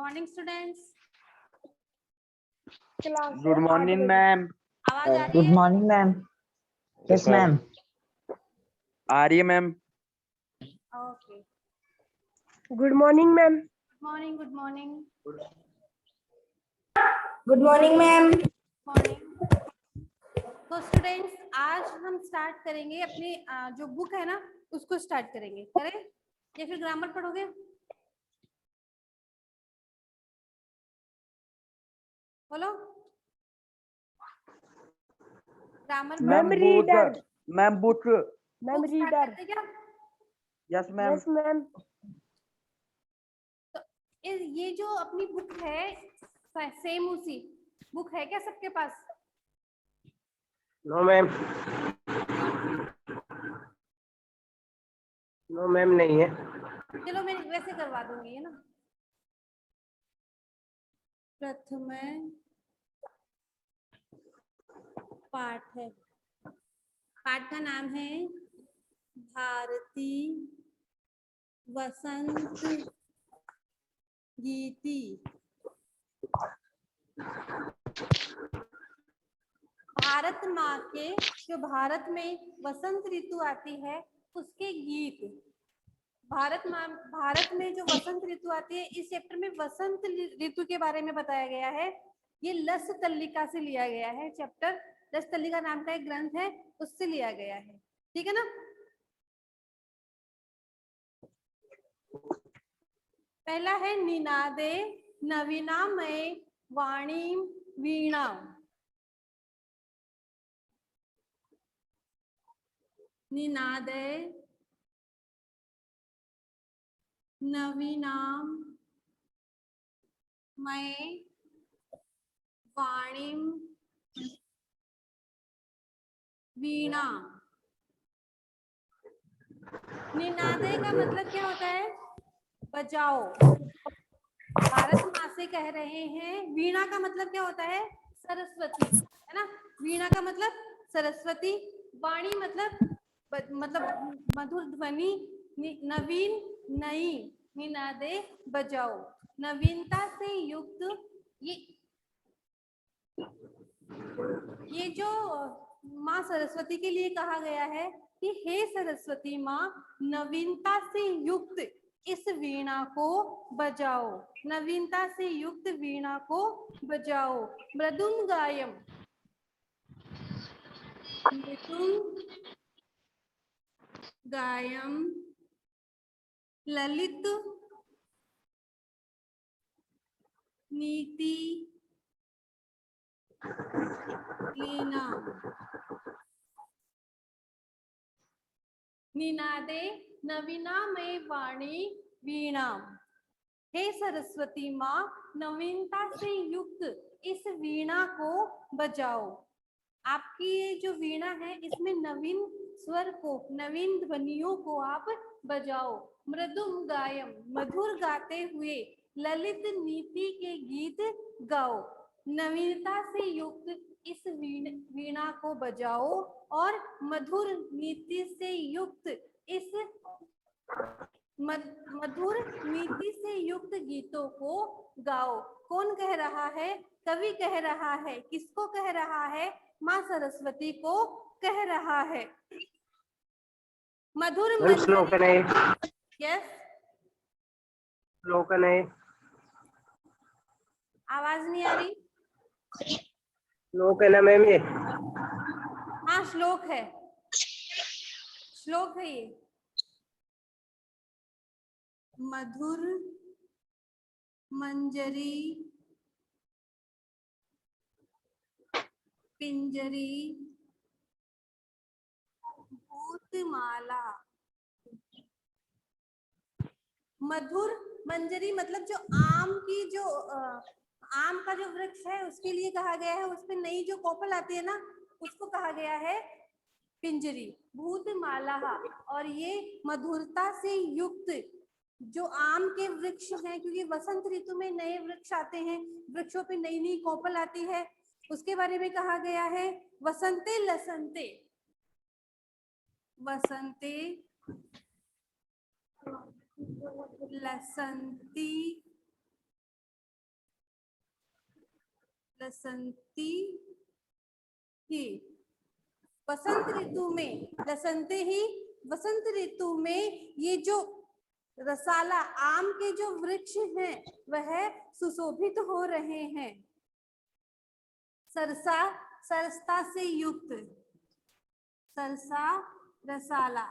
Morning students. Good morning ma'am. आवाज आ रही गुड है? Morning ma'am. Yes ma'am. आ रही है ma'am. Okay, good morning ma'am. Good morning. Good morning. Good morning ma'am. Morning. तो स्टूडेंट्स, आज हम स्टार्ट करेंगे अपनी जो बुक है ना उसको स्टार्ट करेंगे। करें या फिर ग्रामर पढ़ोगे? बोलो। Grammar ma'am reader. Ma'am book. Ma'am reader. क्या? Yes ma'am. Yes ma'am. तो ये जो अपनी बुक है, सेम उसी बुक है क्या सबके पास? No ma'am. नो मैम नहीं है। चलो मैं वैसे करवा दूंगी, है ना। प्रथम पाठ है, पाठ का नाम है भारती वसंत गीति। भारत माँ के जो भारत में वसंत ऋतु आती है उसके गीत। भारत में जो वसंत ऋतु आती है, इस चैप्टर में वसंत ऋतु के बारे में बताया गया है। ये लस तल्लिका से लिया गया है चैप्टर। लस तल्लिका नाम का एक ग्रंथ है, उससे लिया गया है। ठीक है ना। पहला है निनादे नवीनामय वाणी वीणा। निनादे नवीनाम मय वाणीम वीणा। निनादे का मतलब क्या होता है? बजाओ। भारत माँ से कह रहे हैं। वीणा का मतलब क्या होता है? सरस्वती, है ना। वीणा का मतलब सरस्वती। वाणी मतलब मधुर ध्वनि। नवीन नई। निनादे बजाओ। नवीनता से युक्त ये जो माँ सरस्वती के लिए कहा गया है कि हे सरस्वती माँ, नवीनता से युक्त इस वीणा को बजाओ। नवीनता से युक्त वीणा को बजाओ। मृदुम गायम। मृदुम गायम ललित नीति लीना। निनादे नवीनामय वाणी वीणा। हे सरस्वती माँ, नवीनता से युक्त इस वीणा को बजाओ। आपकी ये जो वीणा है इसमें नवीन स्वर को, नवीन ध्वनियों को आप बजाओ। मृदुम गायम, मधुर गाते हुए ललित नीति के गीत गाओ। नवीनता से युक्त इस वीणा को बजाओ और मधुर नीति से युक्त इस मधुर नीति से युक्त गीतों को गाओ। कौन कह रहा है? कवि कह रहा है। किसको कह रहा है? माँ सरस्वती को कह रहा है। मधुर श्लोकन है। यस, श्लोकन है। आवाज नहीं आ रही। श्लोक है ना मैम ये? हाँ श्लोक है, श्लोक है ये। मधुर मंजरी पिंजरी भूतमाला। मधुर मंजरी मतलब जो आम की जो आम का जो वृक्ष है उसके लिए कहा गया है। उसमें नई जो कोपल आती है ना उसको कहा गया है पिंजरी। भूतमाला, और ये मधुरता से युक्त जो आम के वृक्ष हैं, क्योंकि वसंत ऋतु में नए वृक्ष आते हैं, वृक्षों पे नई नई कोपल आती है, उसके बारे में कहा गया है। वसंते लसंते, वसंते लसंती लसंती ही। वसंत ऋतु में लसंते ही, वसंत ऋतु में ये जो रसाला आम के जो वृक्ष हैं वह सुशोभित हो रहे हैं। सरसा सरसता से युक्त, सरसा रसाला,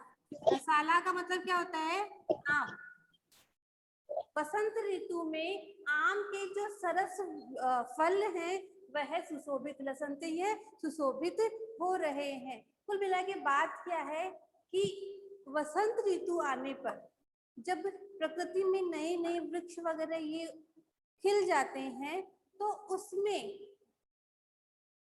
रसाला का मतलब क्या होता है? आम। वसंत ऋतु में आम के जो सरस फल हैं वह सुशोभित, लसंते ये सुशोभित हो रहे हैं। कुल मिला के बात क्या है कि वसंत ऋतु आने पर जब प्रकृति में नए नए वृक्ष वगैरह ये खिल जाते हैं तो उसमें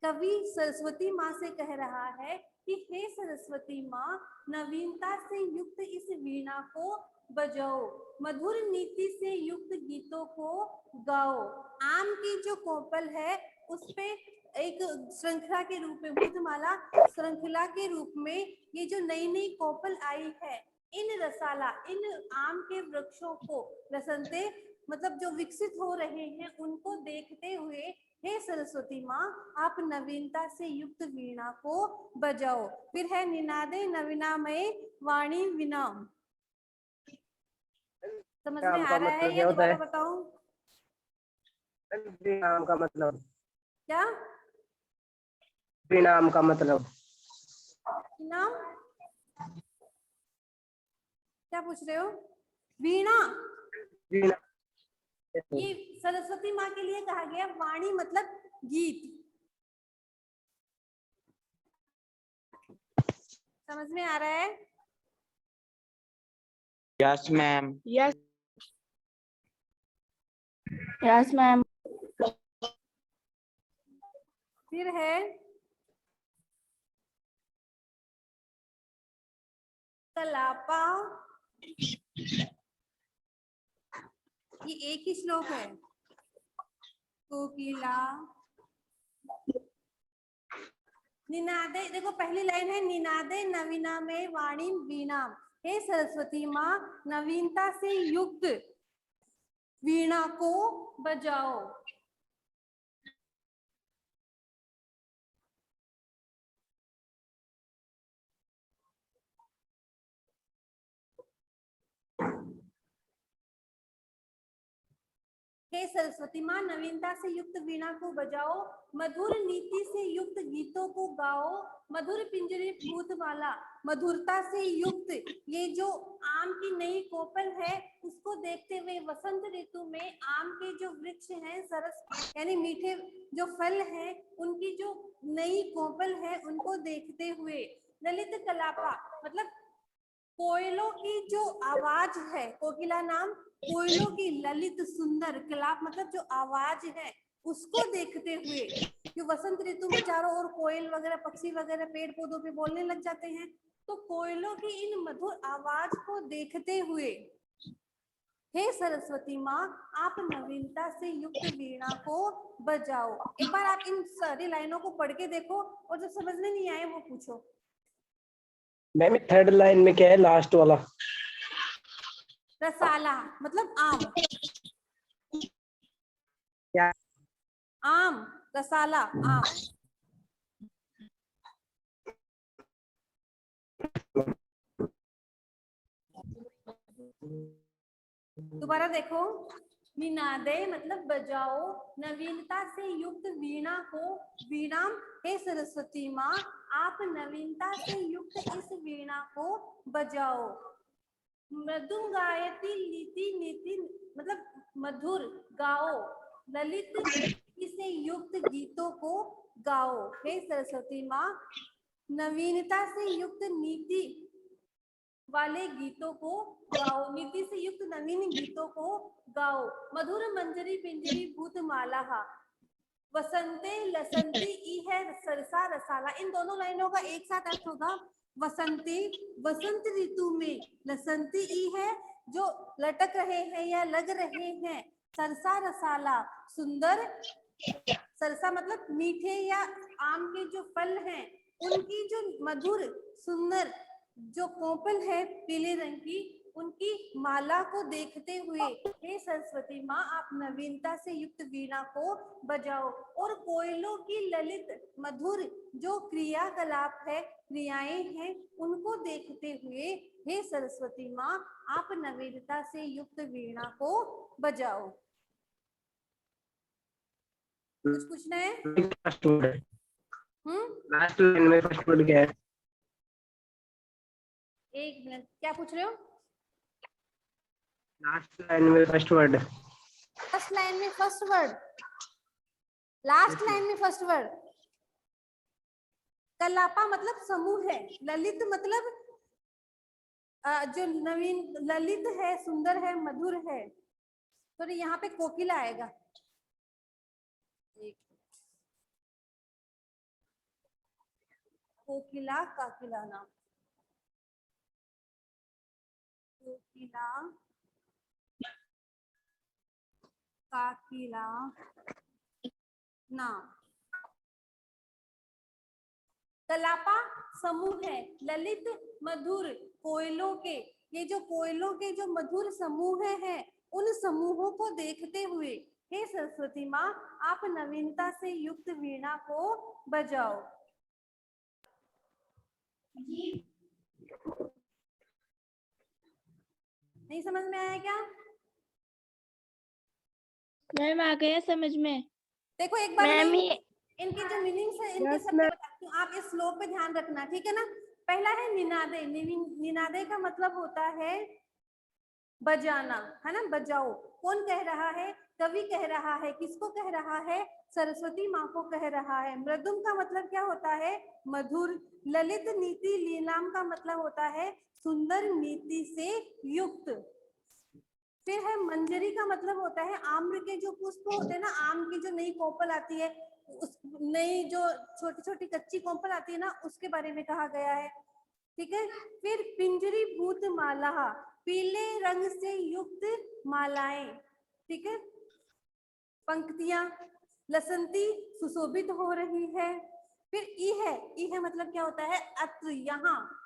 कवि सरस्वती माँ से कह रहा है कि हे सरस्वती माँ, नवीनता से युक्त इस वीणा को बजाओ, मधुर नीति से युक्त गीतों को गाओ। आम की जो कोपल है उस पे एक श्रृंखला के रूप में, भूतमाला श्रृंखला के रूप में ये जो नई नई कोपल आई है, इन रसाला, इन आम के वृक्षों को, लसंते मतलब जो विकसित हो रहे हैं, उनको देखते हुए हे सरस्वती माँ, आप नवीनता से युक्त वीणा को बजाओ। फिर है निनादे नवीनामय वाणी विनाम। समझ में आ रहा है या दोबारा बताऊं? विनाम का मतलब क्या? विनाम का मतलब नाम क्या पूछ रहे हो? वीणा, वीणा ये सरस्वती माँ के लिए कहा गया। वाणी मतलब गीत। समझ में आ रहा है? Yes, ma'am. Yes. Yes, ma'am. फिर है कलापा। ये एक ही श्लोक है। कोकिला निनादे, देखो पहली लाइन है निनादे नवीना में वाणी वीणा। हे सरस्वती माँ, नवीनता से युक्त वीणा को बजाओ। हे सरस्वती माँ, नवीनता से युक्त वीणा को बजाओ, मधुर नीति से युक्त गीतों को गाओ, मधुर पिंजरे भूतमाला, मधुरता से युक्त ये जो आम की नई कोपल है उसको देखते हुए वसंत ऋतु में आम के जो वृक्ष हैं, सरस यानी मीठे जो फल हैं, उनकी जो नई कोपल है उनको देखते हुए, ललित कलापा मतलब कोयलों की जो आवाज है, कोकिला नाम कोयलों की ललित सुंदर, कलाप मतलब जो आवाज है उसको देखते हुए, जो वसंत ऋतु में चारों ओर कोयल वगैरह पक्षी वगैरह पेड़ पौधों पे बोलने लग जाते हैं, तो कोयलों की इन मधुर आवाज को देखते हुए हे सरस्वती माँ, आप नवीनता से युक्त वीणा को बजाओ। एक बार आप इन सारी लाइनों को पढ़ के देखो और जो समझ में नहीं आए वो पूछो। मैम थर्ड लाइन में क्या है, लास्ट वाला? रसाला मतलब आम। क्या? आम, रसाला आम। दोबारा देखो, निनादे मतलब बजाओ, नवीनता से युक्त वीणा को, वीणाम हे सरस्वती माँ, आप नवीनता से युक्त इस वीणा को बजाओ। मृदुम गायती नीति नीति मतलब मधुर गाओ, ललित से युक्त गीतों को गाओ। हे सरस्वती माँ, नवीनता से युक्त नीति वाले गीतों को गाओ, नीति से युक्त नवीन गीतों को गाओ। मधुर मंजरी पिंजरी भूतमाला, वसंते लसंती ई है सरसा रसाला। इन दोनों लाइनों का एक साथ अर्थ होगा वसंती, वसंत ऋतु में लसंती ई है जो लटक रहे हैं या लग रहे हैं, सरसा रसाला सुंदर, सरसा मतलब मीठे या आम के जो फल हैं उनकी जो मधुर सुंदर जो कोपल है पीले रंग की उनकी माला को देखते हुए हे सरस्वती माँ आप नवीनता से युक्त वीणा को बजाओ। और कोयलों की ललित मधुर जो क्रियाकलाप है, क्रियाएं हैं, उनको देखते हुए हे सरस्वती माँ आप नवीनता से युक्त वीणा को बजाओ। कुछ पूछना है? लास्ट वर्ड है, हम्म, लास्ट लाइन में फर्स्ट वर्ड क्या है? एक मिनट, क्या पूछ रहे हो? लास्ट लाइन में फर्स्ट वर्ड। फर्स्ट लाइन में फर्स्ट वर्ड, लास्ट लाइन में फर्स्ट वर्ड। कलापा मतलब समूह है, ललित मतलब जो नवीन, ललित है, सुंदर है, मधुर है। तो यहाँ पे कोकिला आएगा। कोकिला, काकिला नाम, कोकिला, काकिला नाम। कलापा समूह है, ललित मधुर कोयलों के, ये जो कोयलों के जो मधुर समूह हैं, उन समूहों को देखते हुए हे सरस्वती माँ आप नवीनता से युक्त वीणा को बजाओ। नहीं समझ में आया क्या? मैम आ गया समझ में। देखो एक बार मैम मैं ये इनके जो मीनिंग्स है इनके Yes, सबके बताती हूँ, आप इस श्लोक पे ध्यान रखना, ठीक है ना। पहला है निनादे, निनादे का मतलब होता है बजाना, है ना, बजाओ। कौन कह रहा है? कवि कह रहा है। किसको कह रहा है? सरस्वती माँ को कह रहा है। मृदुम का मतलब क्या होता है? मधुर। ललित नीति लीलाम का मतलब होता है सुंदर नीति से युक्त। फिर है मंजरी का मतलब होता है आम्र के जो पुष्प होते हैं ना, आम की जो नई कोपल आती है, उस नई जो छोटी छोटी कच्ची कोपल आती है ना, उसके बारे में कहा गया है, ठीक है। फिर पिंजरी भूत माला, पीले रंग से युक्त मालाएं, ठीक है, पंक्तियां लसंती सुशोभित हो रही है। फिर ई है मतलब क्या होता है? अत्र, यहाँ,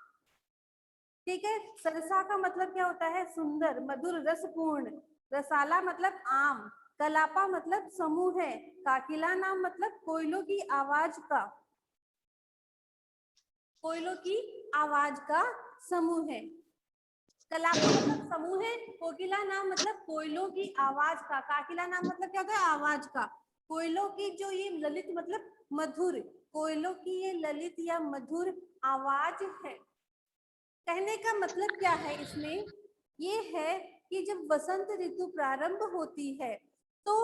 ठीक है। सरसा का मतलब क्या होता है? सुंदर, मधुर, रसपूर्ण। रसाला मतलब आम। कलापा मतलब समूह है। काकिला नाम मतलब कोयलों की आवाज का, कोयलों की आवाज का समूह है। कलापा मतलब समूह है, कोकिला नाम मतलब कोयलों की आवाज का, काकिला नाम मतलब क्या होता है? आवाज का। कोयलों की जो ये ललित मतलब मधुर, कोयलों की ये ललित या मधुर आवाज है। कहने का मतलब क्या है इसमें? ये है कि जब वसंत ऋतु प्रारंभ होती है तो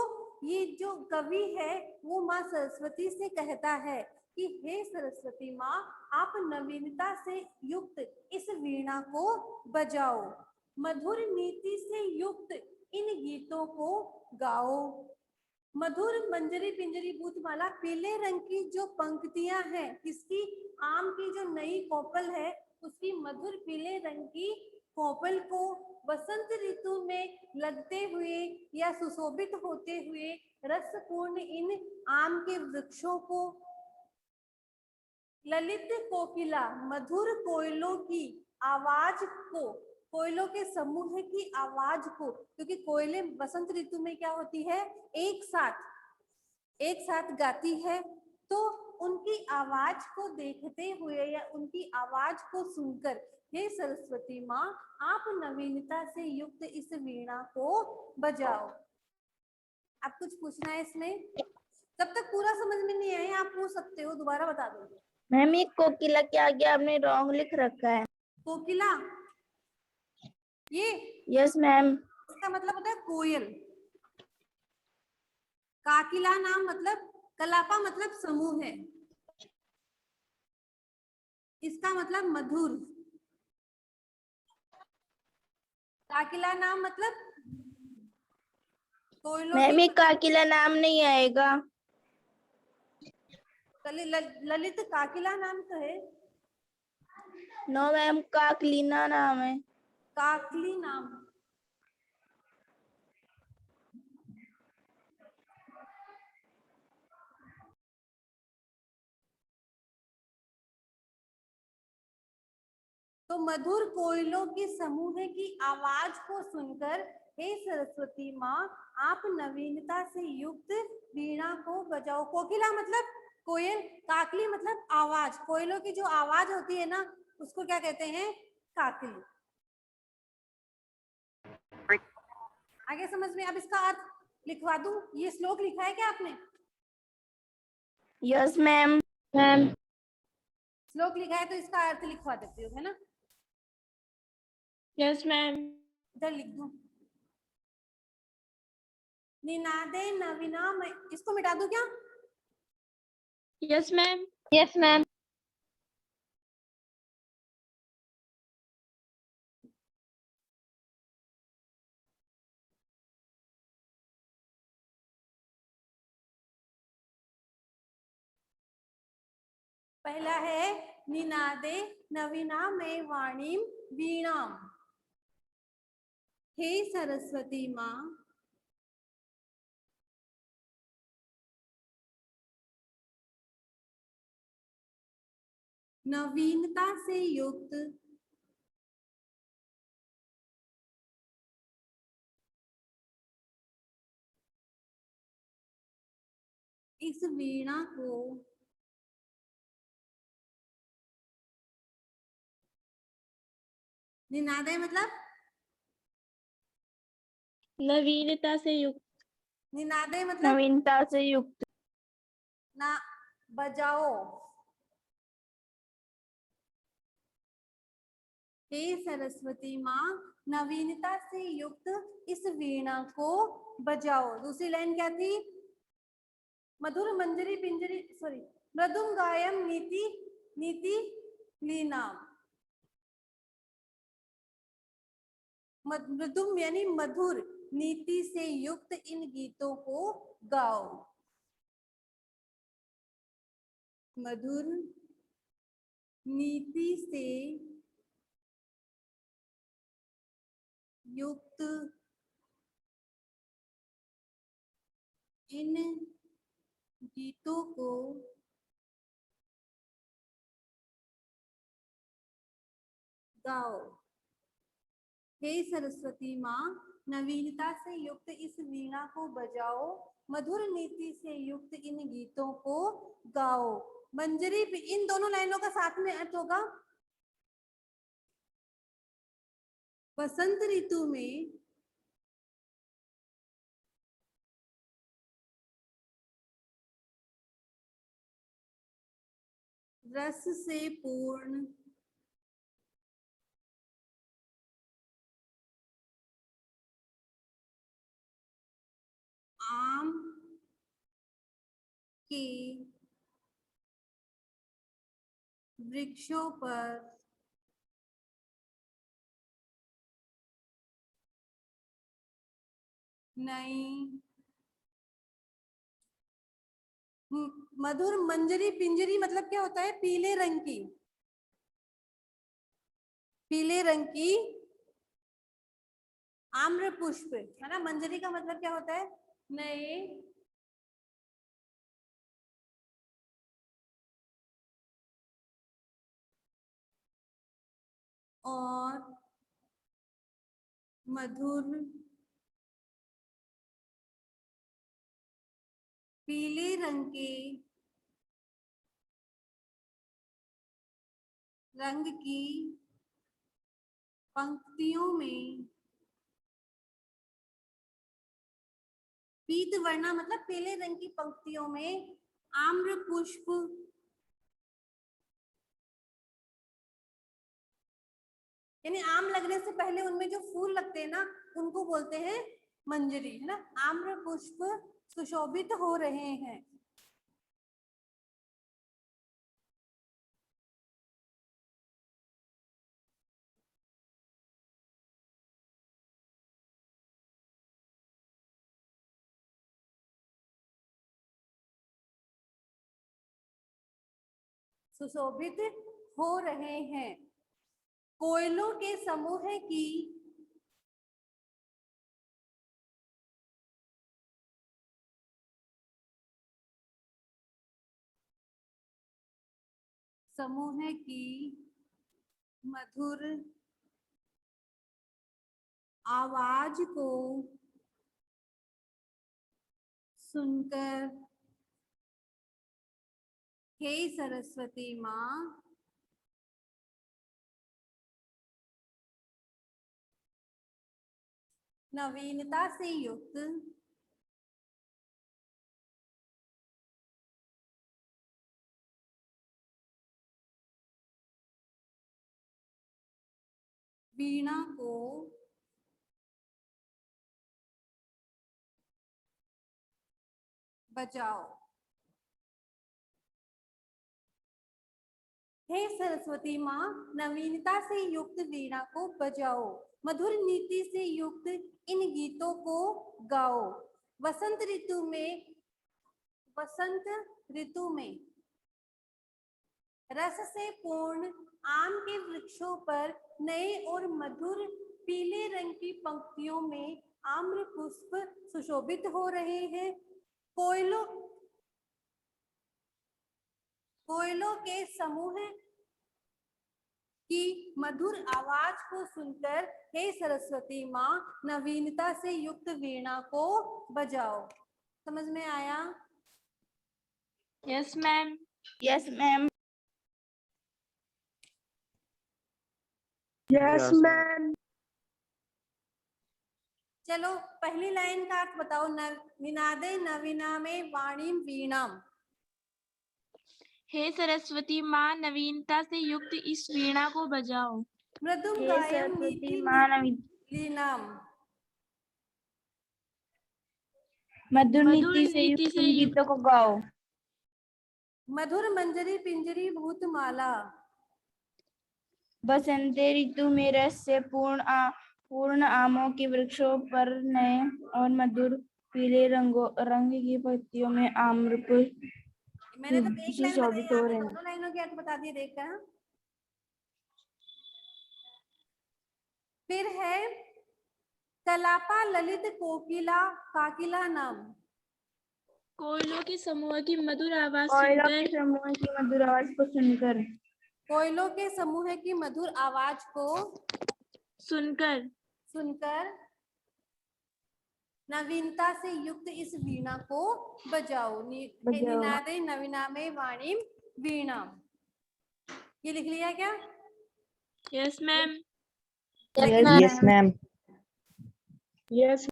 ये जो कवि है वो माँ सरस्वती से कहता है कि हे सरस्वती माँ आप नवीनता से युक्त इस वीणा को बजाओ, मधुर नीति से युक्त इन गीतों को गाओ। मधुर मंजरी पिंजरी भूतमाला, पीले रंग की जो पंक्तियां हैं, किसकी? आम की जो नई कोपल है उसकी मधुर पीले रंग की कोपल को वसंत ऋतु में लगते हुए या सुशोभित होते हुए रसपूर्ण इन आम के वृक्षों को, ललित कोकिला मधुर कोयलों की आवाज को, कोयलों के समूह की आवाज को, क्योंकि कोयले वसंत ऋतु में क्या होती है? एक साथ गाती है। तो उनकी आवाज को देखते हुए या उनकी आवाज को सुनकर हे सरस्वती माँ आप नवीनता से युक्त इस वीणा को बजाओ। आप कुछ पूछना है इसमें? जब तक पूरा समझ में नहीं आए आप पूछ सकते हो, दोबारा बता दूंगी। मैम ये कोकिला के आगे आपने रॉन्ग लिख रखा है। कोकिला, ये यस मैम। इसका मतलब होता है कोयल। काकिला नाम मतलब, कलापा मतलब समूह है, इसका मतलब मधुर। काकिला नाम मतलब कोयलों मैम ये की, काकिला नाम नहीं आएगा। ललित काकिला नाम तो है। नो मैम काकलीना नाम है। काकली नाम, तो मधुर कोयलों के समूह की आवाज को सुनकर हे सरस्वती माँ आप नवीनता से युक्त वीणा को बजाओ। कोकिला मतलब कोयल, काकली मतलब आवाज। कोयलों की जो आवाज होती है ना उसको क्या कहते हैं? काकली। आगे समझ में? अब इसका अर्थ लिखवा दूं? ये श्लोक लिखा है क्या आपने? Yes ma'am. मैम। श्लोक लिखा है तो इसका अर्थ लिखवा देती हूँ, है ना? Yes ma'am. इधर लिख दूं, निनादे नवीना। इसको मिटा दूं क्या? Yes ma'am. Yes ma'am. पहला है निनादे नवीना में वाणीम वीणाम। हे सरस्वती माँ नवीनता से युक्त इस वीणा को निनादे मतलब नवीनता से युक्त। निनादे मतलब नवीनता से युक्त। ना बजाओ। हे सरस्वती माँ नवीनता से युक्त इस वीणा को बजाओ। दूसरी लाइन क्या थी? मधुर मंजरी पिंजरी, सॉरी, मृदुम गायम नीति नीति लीनाम। मृदुम यानी मधुर, नीति से युक्त इन गीतों को गाओ। मधुर नीति से युक्त इन गीतों को गाओ। हे सरस्वती माँ नवीनता से युक्त इस वीणा को बजाओ, मधुर नीति से युक्त इन गीतों को गाओ। मंजरी, इन दोनों लाइनों का साथ में अर्थ होगा बसंत ऋतु में रस से पूर्ण आम के वृक्षों पर नई मधुर मंजरी पिंजरी मतलब क्या होता है? पीले रंग की, पीले रंग की आम्र पुष्प, है ना? मंजरी का मतलब क्या होता है? नए और मधुर पीले रंग के रंग की पंक्तियों में पीत वर्णा मतलब पीले रंग की पंक्तियों में आम्र पुष्प यानी आम लगने से पहले उनमें जो फूल लगते हैं ना उनको बोलते हैं मंजरी, है ना? आम्र पुष्प सुशोभित हो रहे हैं। सुशोभित हो रहे हैं। कोयलों के समूह की समूह की मधुर आवाज को सुनकर हे सरस्वती माँ नवीनता से युक्त वीणा को बजाओ। हे सरस्वती माँ नवीनता से युक्त वीणा को बजाओ, मधुर नीति से युक्त इन गीतों को गाओ। वसंत ऋतु में रस से पूर्ण आम के वृक्षों पर नए और मधुर पीले रंग की पंक्तियों में आम्र पुष्प सुशोभित हो रहे हैं। कोयलों के समूह की मधुर आवाज को सुनकर हे सरस्वती माँ नवीनता से युक्त वीणा को बजाओ। समझ में आया? Yes ma'am. Yes ma'am. Yes ma'am. चलो पहली लाइन का अर्थ बताओ। निनादे नवीनामे वाणीम वीणाम। हे सरस्वती माँ नवीनता से युक्त इस वीणा को बजाओ। मृदुम हे गायम सरस्वती नीति माँ नवीन लीनाम। मधुर मधुर नीति से नीति युक्त से इन गीतों को गाओ। मधुर मंजरी पिंजरी भूतमाला। बसंते ऋतु में रस से पूर्ण आमों के वृक्षों पर नए और मधुर पीले रंग की पत्तियों में आम्र पुष्प मैंने तो एक लाइन बताई, सुशोभित हो आपने रहे हैं। दोनों लाइनों के अर्थ बता दिए। देखकर हाँ? फिर है कलापा ललित कोकिला काकिला नाम। कोयलों के समूह की मधुर आवाज कोयलों सुनकर के समूह की मधुर आवाज को सुनकर कोयलों के समूह की मधुर आवाज को सुनकर नवीनता से युक्त इस वीणा को बजाओ। निनादे नवीनामे वाणीम वीणा। ये लिख लिया क्या? Yes ma'am. Yes, ma'am. Yes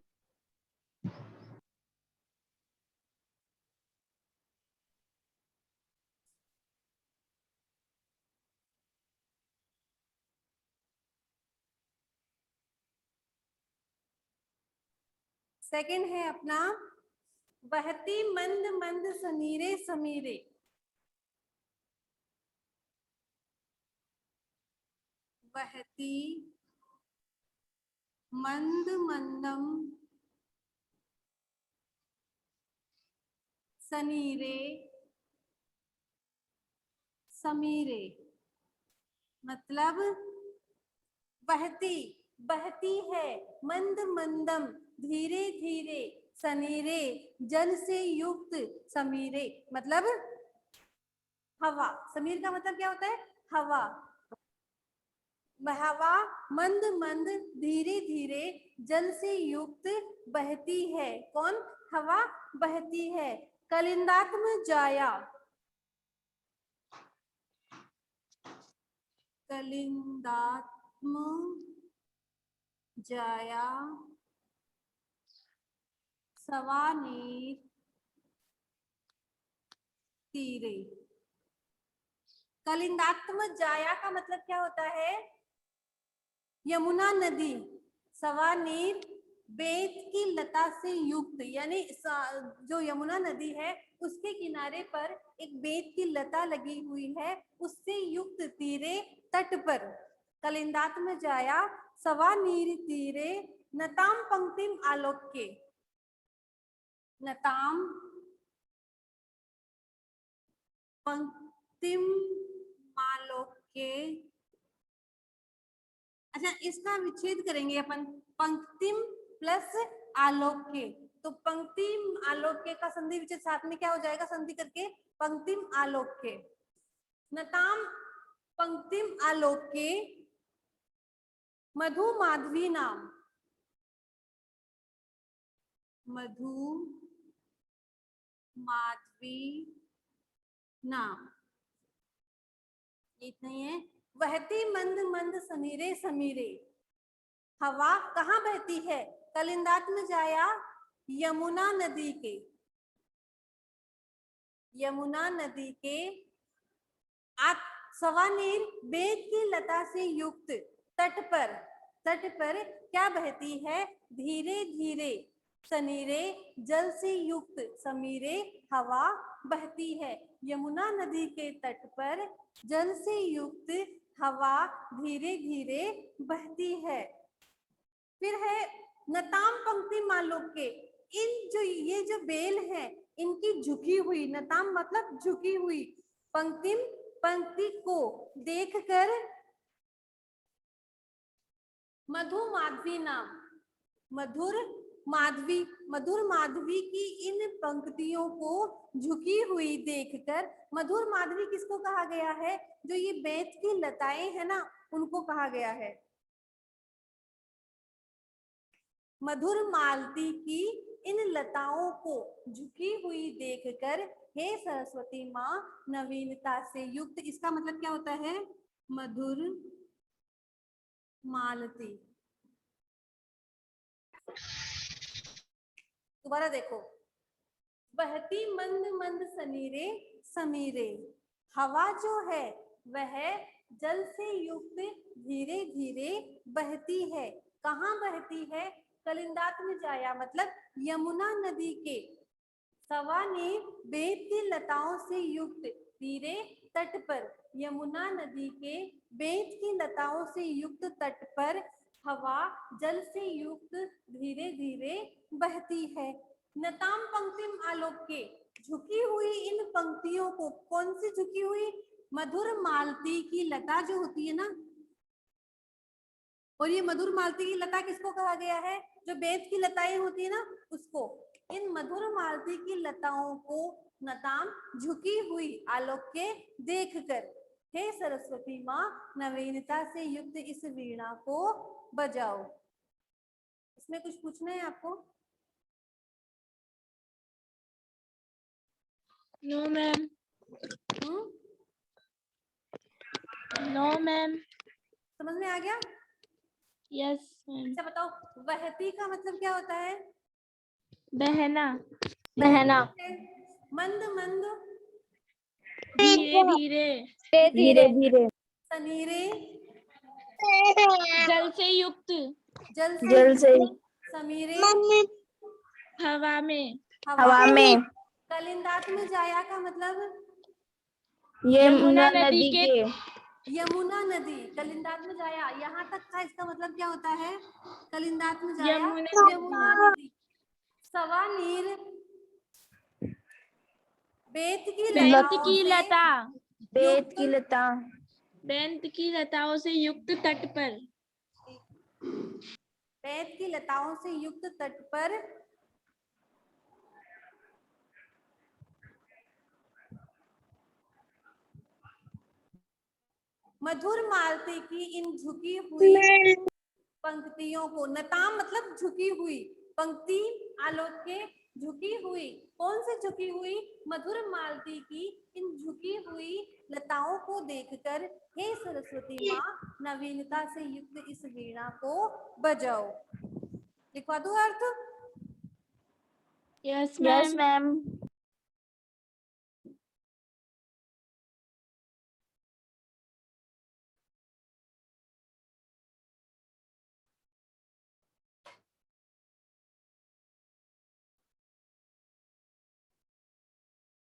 second है अपना बहती मंद मंद समीरे समीरे। बहती मंद मंदम सनीरे समीरे। मतलब बहती है मंद मंदम धीरे धीरे सनीरे जल से युक्त समीरे। मतलब हवा। समीर का मतलब क्या होता है? हवा। हवा मंद मंद धीरे धीरे जल से युक्त बहती है। कौन? हवा बहती है। कलिंदात्म जाया। कलिंदात्म जाया सवानीर तीरे। कलिंदात्म जाया का मतलब क्या होता है? यमुना नदी सवानीर बेत की लता से युक्त, यानी जो यमुना नदी है उसके किनारे पर एक बेत की लता लगी हुई है, उससे युक्त तीरे तट पर। कलिंदात्म जाया सवानीर तीरे नताम पंक्तिम आलोक्य। नताम पंक्तिम आलोक्य। अच्छा इसका विच्छेद करेंगे अपन। पंक्तिम प्लस आलोक्य, तो पंक्तिम आलोक्य का संधि विच्छेद साथ में क्या हो जाएगा? संधि करके पंक्तिम आलोक्य। नताम पंक्तिम आलोक्य मधु माधवी नाम, मधु माधवी नाम, इतना ही है। बहती मंद मंद समीरे समीरे, हवा कहाँ बहती है? कलिंदात में जाया यमुना नदी के, यमुना नदी के सवानीर बेत की लता से युक्त तट पर क्या बहती है? धीरे धीरे सनीरे जल से युक्त समीरे हवा बहती है। यमुना नदी के तट पर जल से युक्त हवा धीरे धीरे बहती है। फिर है नताम पंक्ति मालोक के, ये जो बेल है इनकी झुकी हुई, नताम मतलब झुकी हुई, पंक्ति को देखकर मधु माधवी नाम, मधुर माधवी की इन पंक्तियों को झुकी हुई देखकर, मधुर माधवी किसको कहा गया है? जो ये बेत की लताएं है ना, उनको कहा गया है। मधुर मालती की इन लताओं को झुकी हुई देखकर, हे सरस्वती माँ नवीनता से युक्त, इसका मतलब क्या होता है? मधुर मालती। दोबारा देखो, बहती मंद मंद समीरे समीरे, हवा जो है वह जल से युक्त धीरे धीरे बहती है। कहाँ बहती है? कलिंदात में जाया मतलब यमुना नदी के सवाने बेत की लताओं से युक्त धीरे तट पर, यमुना नदी के बेत की लताओं से युक्त तट पर हवा जल से युक्त धीरे धीरे बहती है। नताम पंक्तिम आलोक के, झुकी हुई इन पंक्तियों को, कौन सी झुकी हुई? मधुर मालती की लता जो होती है ना, और ये मधुर मालती की लता किसको कहा गया है? जो बेत की लताएं होती है ना, उसको। इन मधुर मालती की लताओं को नताम झुकी हुई आलोक के देखकर, हे सरस्वती माँ नवीनता से युक्त इस वीणा को बजाओ। इसमें कुछ पूछना है आपको? No ma'am. No ma'am. समझ में आ गया? Yes ma'am. अच्छा बताओ, बहती का मतलब क्या होता है? बहना। बहना। मंद मंद, धीरे धीरे, धीरे धीरे, सनीरे जल से युक्त, जल जल से, समीरे हवा में, हवा में, कलिंदात में जाया का मतलब यमुना नदी के, यमुना नदी। कलिंदात में जाया, यहाँ तक का इसका मतलब क्या होता है? कलिंदात में जाया यमुना यमुना नदी। सवा नीर बेत की लता, बेत की लता, बेंत की लताओं से युक्त तट पर, बेत की लताओं से युक्त तट पर मधुर मालती की इन झुकी हुई पंक्तियों को, नताम मतलब झुकी हुई, पंक्ति आलोक के झुकी हुई, कौन सी झुकी हुई? मधुर मालती की इन झुकी हुई लताओं को देखकर, हे सरस्वती माँ नवीनता से युक्त इस वीणा को बजाओ। लिखवा दो अर्थ? Yes yes ma'am. मैम।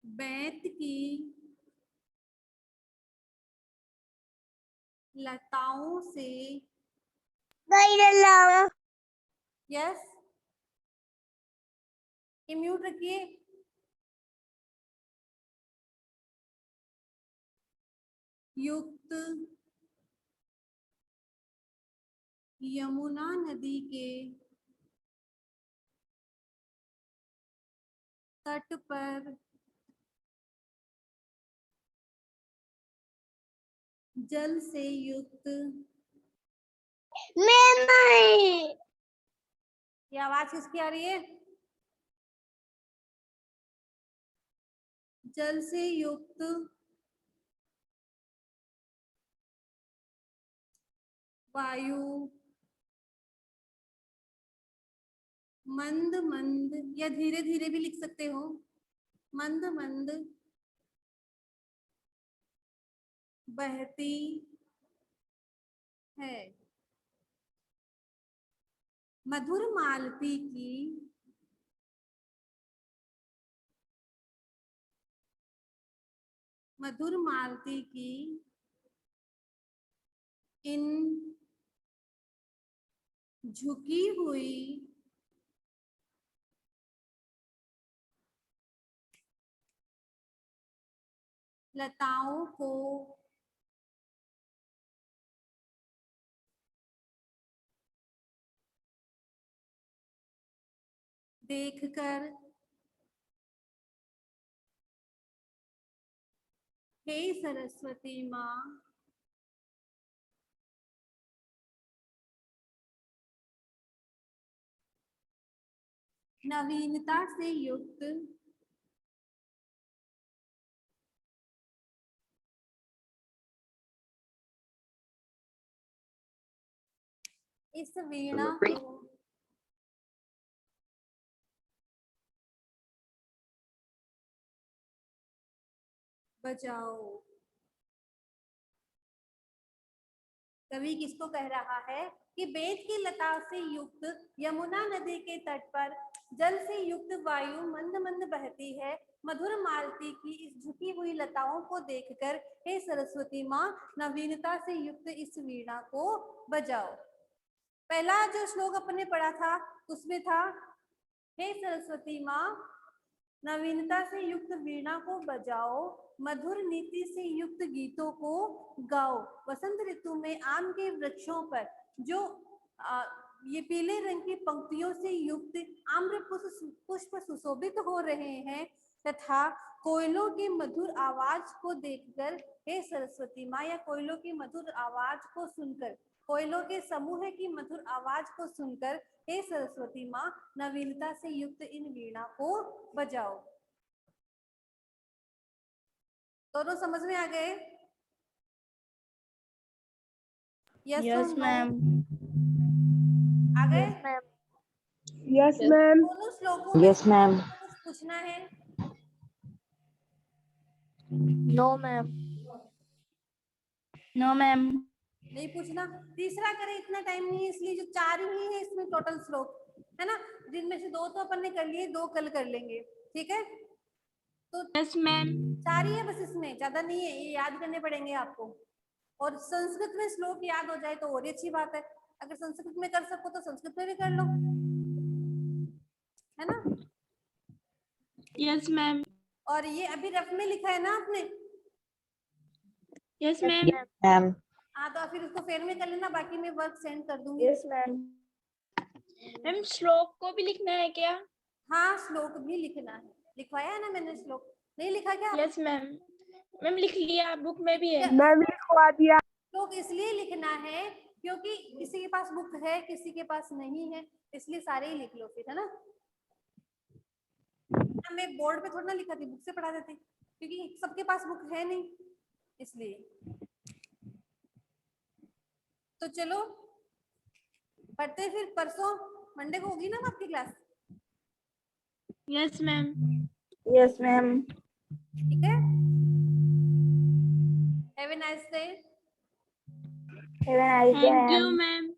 बेत की लताओं से, यस, ये म्यूट रखिए। युक्त यमुना नदी के तट पर जल से युक्त मैं नहीं। ये आवाज किसकी आ रही है? जल से युक्त वायु मंद मंद, या धीरे धीरे भी लिख सकते हो, मंद मंद बहती है। मधुर मालती की मधुर मालती की इन झुकी हुई लताओं को देखकर हे सरस्वती माँ नवीनता से युक्त इस वीणा को बजाओ। कवि किसको कह रहा है कि बेत की लता से युक्त यमुना नदी के तट पर जल से युक्त वायु मंद मंद बहती है। मधुर मालती की इस झुकी हुई लताओं को देखकर हे सरस्वती माँ नवीनता से युक्त इस वीणा को बजाओ। पहला जो श्लोक अपने पढ़ा था उसमें था हे सरस्वती माँ नवीनता से युक्त वीणा को बजाओ, मधुर नीति से युक्त गीतों को गाओ। वसंत ऋतु में आम के वृक्षों पर जो ये पीले रंग की पंक्तियों से युक्त आम्र पुष्प सुशोभित हो रहे हैं तथा कोयलों की मधुर आवाज को देखकर हे सरस्वती माँ या कोयलों की मधुर आवाज को सुनकर, कोयलों के समूह की मधुर आवाज को सुनकर हे सरस्वती माँ नवीनता से युक्त इन वीणा को बजाओ। दोनों समझ में आ गए? Yes ma'am. आ गए? Yes ma'am. दोनों श्लोकों में यस मैम। कुछ पूछना है? No ma'am. No ma'am. नहीं पूछना। तीसरा करें, इतना टाइम नहीं है इसलिए जो 4 ही है इसमें टोटल श्लोक है ना, जिनमें से 2 तो अपन ने कर लिए, 2 कल कर लेंगे, ठीक है? तो यस मैम। 4 ही है बस, इसमें ज्यादा नहीं है, ये याद करने पड़ेंगे आपको। और संस्कृत में श्लोक याद हो जाए तो और अच्छी बात है, अगर संस्कृत में कर सको तो संस्कृत में भी कर लो, है ना? Yes ma'am. और ये अभी रफ में लिखा है ना आपने? Yes ma'am. मैम। हाँ तो फिर उसको फेर में कर लेना, बाकी मैं वर्क सेंड कर दूंगी। Yes ma'am. मैम श्लोक को भी लिखना है क्या? हाँ श्लोक भी लिखना है, लिखवाया है ना मैंने श्लोक, नहीं लिखा क्या? Yes ma'am. मैम लिख लिया, बुक में भी है। मैम लिखवा दिया। श्लोक इसलिए लिखना है क्योंकि किसी के पास बुक है किसी के पास नहीं है, इसलिए सारे ही लिख लो फिर, है ना? मैं बोर्ड पे थोड़ा ना लिखा थी, बुक से पढ़ा देती, क्योंकि सबके पास बुक है नहीं इसलिए। तो चलो पढ़ते फिर, परसों मंडे को होगी ना आपकी class? Yes ma'am. Yes ma'am. ठीक है, have a nice day. Have a nice day thank you ma'am. Ma'am.